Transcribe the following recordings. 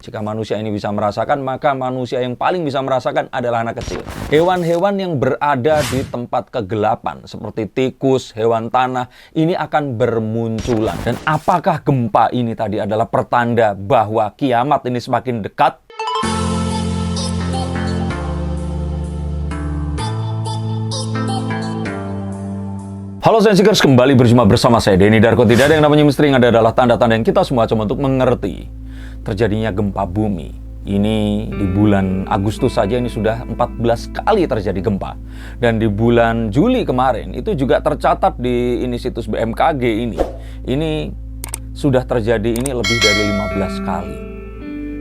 Jika manusia ini bisa merasakan, maka manusia yang paling bisa merasakan adalah anak kecil. Hewan-hewan yang berada di tempat kegelapan, seperti tikus, hewan tanah, ini akan bermunculan. Dan apakah gempa ini tadi adalah pertanda bahwa kiamat ini semakin dekat? Halo Sensikers, kembali berjumpa bersama saya Denny Darko. Tidak ada yang namanya misteri, yang ada adalah tanda-tanda yang kita semua coba untuk mengerti terjadinya gempa bumi. Ini di bulan Agustus saja ini sudah 14 kali terjadi gempa. Dan di bulan Juli kemarin itu juga tercatat di situs BMKG ini sudah terjadi ini lebih dari 15 kali.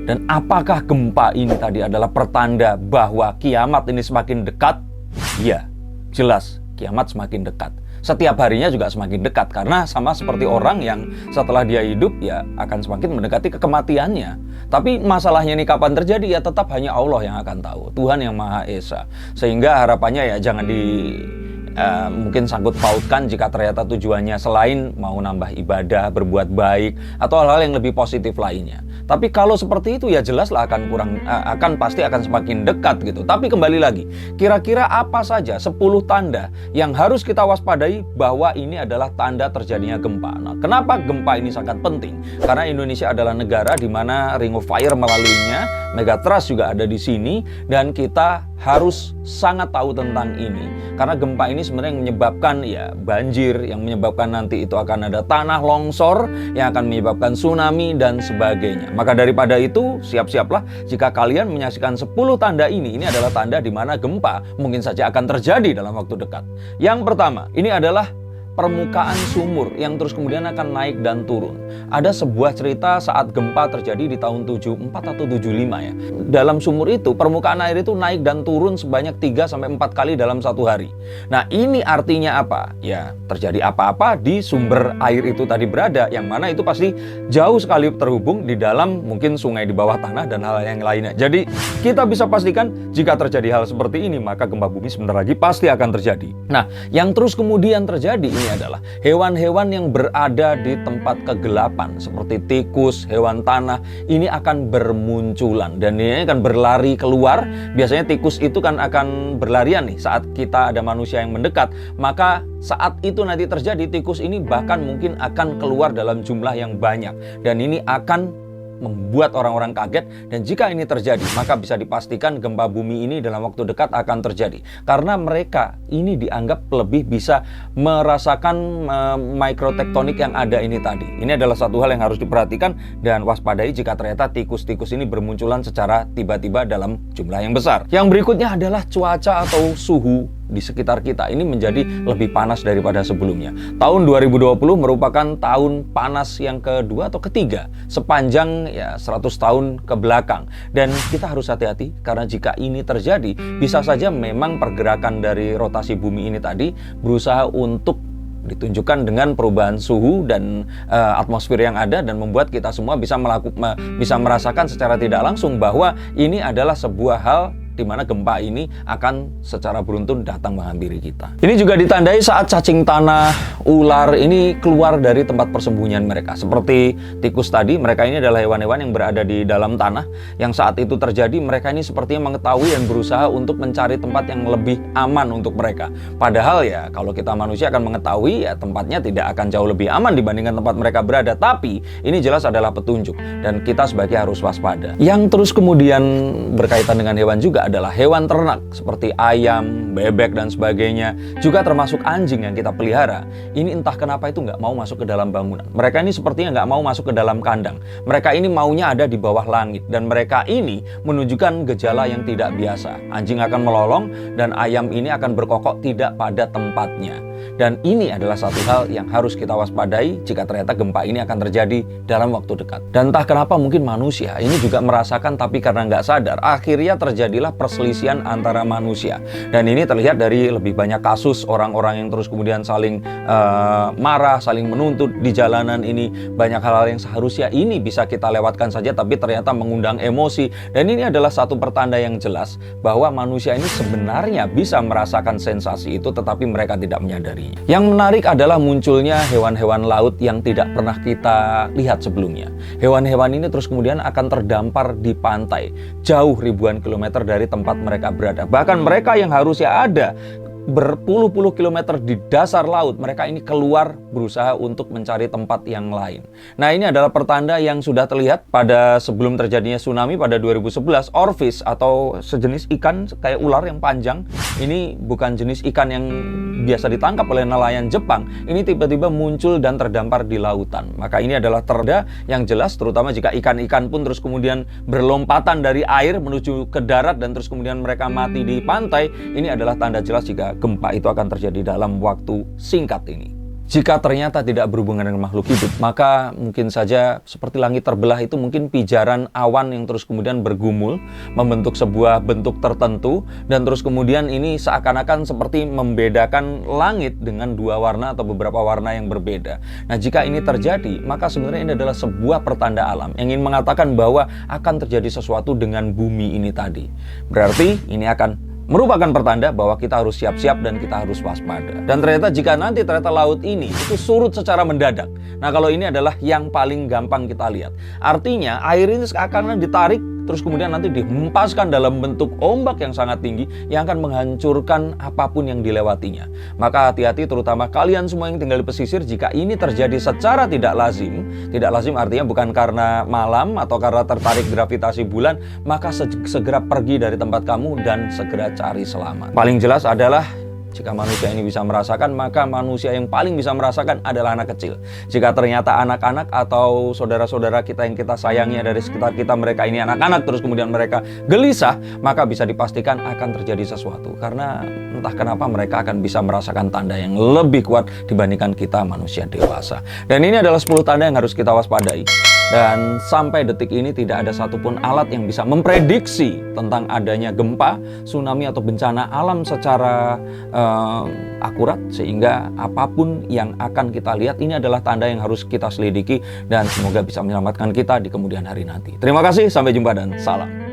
Dan apakah gempa ini tadi adalah pertanda bahwa kiamat ini semakin dekat? Ya, jelas kiamat semakin dekat. Setiap harinya juga semakin dekat, karena sama seperti orang yang setelah dia hidup ya akan semakin mendekati kematiannya. Tapi masalahnya ini kapan terjadi ya tetap hanya Allah yang akan tahu, Tuhan yang Maha Esa. Sehingga harapannya ya jangan mungkin sangkut pautkan jika ternyata tujuannya selain mau nambah ibadah, berbuat baik, atau hal-hal yang lebih positif lainnya. Tapi kalau seperti itu ya jelaslah pasti akan semakin dekat gitu. Tapi kembali lagi, kira-kira apa saja 10 tanda yang harus kita waspadai bahwa ini adalah tanda terjadinya gempa. Nah, kenapa gempa ini sangat penting? Karena Indonesia adalah negara di mana Ring of Fire melaluinya, Megatrust juga ada di sini, dan kita harus sangat tahu tentang ini. Karena gempa ini sebenarnya menyebabkan ya banjir, yang menyebabkan nanti itu akan ada tanah longsor, yang akan menyebabkan tsunami dan sebagainya. Maka daripada itu, siap-siaplah jika kalian menyaksikan 10 tanda ini adalah tanda di mana gempa mungkin saja akan terjadi dalam waktu dekat. Yang pertama, ini adalah permukaan sumur yang terus kemudian akan naik dan turun. Ada sebuah cerita saat gempa terjadi di tahun 74 atau 75 ya. Dalam sumur itu permukaan air itu naik dan turun sebanyak 3-4 kali dalam satu hari. Nah, ini artinya apa? Ya, terjadi apa-apa di sumber air itu tadi berada, yang mana itu pasti jauh sekali terhubung di dalam mungkin sungai di bawah tanah dan hal yang lainnya. Jadi kita bisa pastikan jika terjadi hal seperti ini, maka gempa bumi sebentar lagi pasti akan terjadi. Nah, yang terus kemudian terjadi ini adalah hewan-hewan yang berada di tempat kegelapan seperti tikus, hewan tanah, ini akan bermunculan dan ini akan berlari keluar. Biasanya tikus itu kan akan berlarian nih saat kita ada manusia yang mendekat, maka saat itu nanti terjadi, tikus ini bahkan mungkin akan keluar dalam jumlah yang banyak dan ini akan membuat orang-orang kaget. Dan jika ini terjadi, maka bisa dipastikan gempa bumi ini dalam waktu dekat akan terjadi, karena mereka ini dianggap lebih bisa merasakan mikrotektonik yang ada ini tadi. Ini adalah satu hal yang harus diperhatikan dan waspadai jika ternyata tikus-tikus ini bermunculan secara tiba-tiba dalam jumlah yang besar. Yang berikutnya adalah cuaca atau suhu di sekitar kita ini menjadi lebih panas daripada sebelumnya. Tahun 2020 merupakan tahun panas yang kedua atau ketiga sepanjang ya 100 tahun ke belakang. Dan kita harus hati-hati karena jika ini terjadi, bisa saja memang pergerakan dari rotasi bumi ini tadi berusaha untuk ditunjukkan dengan perubahan suhu dan atmosfer yang ada, dan membuat kita semua bisa merasakan secara tidak langsung bahwa ini adalah sebuah hal di mana gempa ini akan secara beruntun datang menghampiri kita. Ini juga ditandai saat cacing tanah, ular ini keluar dari tempat persembunyian mereka. Seperti tikus tadi, mereka ini adalah hewan-hewan yang berada di dalam tanah, yang saat itu terjadi mereka ini sepertinya mengetahui dan berusaha untuk mencari tempat yang lebih aman untuk mereka. Padahal ya kalau kita manusia akan mengetahui ya tempatnya tidak akan jauh lebih aman dibandingkan tempat mereka berada. Tapi ini jelas adalah petunjuk dan kita sebagai harus waspada. Yang terus kemudian berkaitan dengan hewan juga adalah hewan ternak seperti ayam, bebek dan sebagainya, juga termasuk anjing yang kita pelihara. Ini entah kenapa itu nggak mau masuk ke dalam bangunan. Mereka ini sepertinya nggak mau masuk ke dalam kandang. Mereka ini maunya ada di bawah langit, dan mereka ini menunjukkan gejala yang tidak biasa. Anjing akan melolong dan ayam ini akan berkokok tidak pada tempatnya. Dan ini adalah satu hal yang harus kita waspadai jika ternyata gempa ini akan terjadi dalam waktu dekat. Dan entah kenapa mungkin manusia ini juga merasakan, tapi karena nggak sadar, akhirnya terjadilah perselisihan antara manusia. Dan ini terlihat dari lebih banyak kasus orang-orang yang terus kemudian saling marah, saling menuntut di jalanan ini. Banyak hal-hal yang seharusnya ini bisa kita lewatkan saja, tapi ternyata mengundang emosi. Dan ini adalah satu pertanda yang jelas bahwa manusia ini sebenarnya bisa merasakan sensasi itu, tetapi mereka tidak menyadarinya. Yang menarik adalah munculnya hewan-hewan laut yang tidak pernah kita lihat sebelumnya. Hewan-hewan ini terus kemudian akan terdampar di pantai, jauh ribuan kilometer dari tempat mereka berada. Bahkan mereka yang harusnya ada berpuluh-puluh kilometer di dasar laut, mereka ini keluar berusaha untuk mencari tempat yang lain. Nah, ini adalah pertanda yang sudah terlihat pada sebelum terjadinya tsunami pada 2011. Oarfish atau sejenis ikan kayak ular yang panjang, ini bukan jenis ikan yang biasa ditangkap oleh nelayan Jepang. Ini tiba-tiba muncul dan terdampar di lautan. Maka ini adalah tanda yang jelas, terutama jika ikan-ikan pun terus kemudian berlompatan dari air menuju ke darat dan terus kemudian mereka mati di pantai. Ini adalah tanda jelas jika gempa itu akan terjadi dalam waktu singkat ini. Jika ternyata tidak berhubungan dengan makhluk hidup, maka mungkin saja seperti langit terbelah itu mungkin pijaran awan yang terus kemudian bergumul, membentuk sebuah bentuk tertentu, dan terus kemudian ini seakan-akan seperti membedakan langit dengan dua warna atau beberapa warna yang berbeda. Nah, jika ini terjadi, maka sebenarnya ini adalah sebuah pertanda alam yang ingin mengatakan bahwa akan terjadi sesuatu dengan bumi ini tadi. Berarti ini akan merupakan pertanda bahwa kita harus siap-siap dan kita harus waspada. Dan ternyata jika nanti laut ini itu surut secara mendadak. Nah, kalau ini adalah yang paling gampang kita lihat. Artinya air ini akan ditarik terus kemudian nanti dihempaskan dalam bentuk ombak yang sangat tinggi yang akan menghancurkan apapun yang dilewatinya. Maka hati-hati terutama kalian semua yang tinggal di pesisir jika ini terjadi secara tidak lazim. Tidak lazim artinya bukan karena malam atau karena tertarik gravitasi bulan, maka segera pergi dari tempat kamu dan segera cari selamat. Paling jelas adalah jika manusia ini bisa merasakan, maka manusia yang paling bisa merasakan adalah anak kecil. Jika ternyata anak-anak atau saudara-saudara kita yang kita sayangi dari sekitar kita, mereka ini anak-anak, terus kemudian mereka gelisah, maka bisa dipastikan akan terjadi sesuatu. Karena entah kenapa mereka akan bisa merasakan tanda yang lebih kuat dibandingkan kita manusia dewasa. Dan ini adalah 10 tanda yang harus kita waspadai. Dan sampai detik ini tidak ada satupun alat yang bisa memprediksi tentang adanya gempa, tsunami atau bencana alam secara akurat, sehingga apapun yang akan kita lihat ini adalah tanda yang harus kita selidiki dan semoga bisa menyelamatkan kita di kemudian hari nanti. Terima kasih, sampai jumpa dan salam.